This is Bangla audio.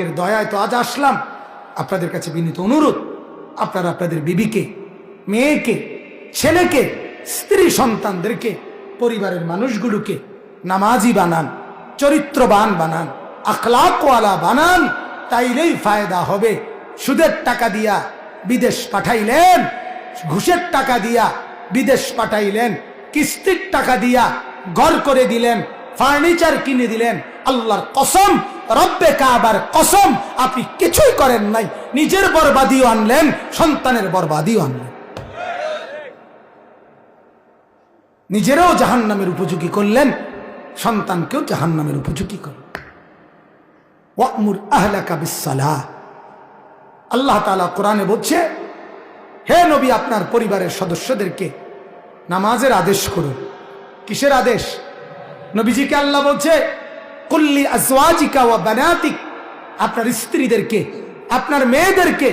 এর দয়ায় তো আজ আসলাম। আপনাদের কাছে বিনীত অনুরোধ, আপনারা আপনাদের বিবিকে, মেয়েকে, ছেলেকে, স্ত্রী সন্তানদেরকে, পরিবারের মানুষগুলোকে নামাজি বানান, চরিত্রবান বানান, আখলাকওয়ালা বানান, তাইলেই ফায়দা হবে। সুদের টাকা দিয়া বিদেশ পাঠাইলেন, ঘুষের টাকা দিয়া বিদেশ পাঠাইলেন, কিস্তির টাকা দিয়া ঘর করে দিলেন, ফার্নিচার কিনে দিলেন, আল্লাহর কসম, রব্বে কাবার কসম, আপনি কিছুই করেন নাই। নিজের বরবাদিও আনলেন, সন্তানের বরবাদিও আনলেন, নিজেরও জাহান্নামের উপযোগী করলেন, সন্তানকেও জাহান্নামের উপযোগী করলেন। ওয়া'মুর আহলাকা বিসসালাহ, আল্লাহ তাআলা কোরআনে বলছে, হে নবী, আপনার পরিবারের সদস্যদেরকে নামাজের আদেশ করুন। কিসের আদেশ? নবীজিকে আল্লাহ বলছে, কুল্লি আজওয়াজিকা ওয়া বানাতিক, আপনার স্ত্রীদেরকে, আপনার মেয়েদেরকে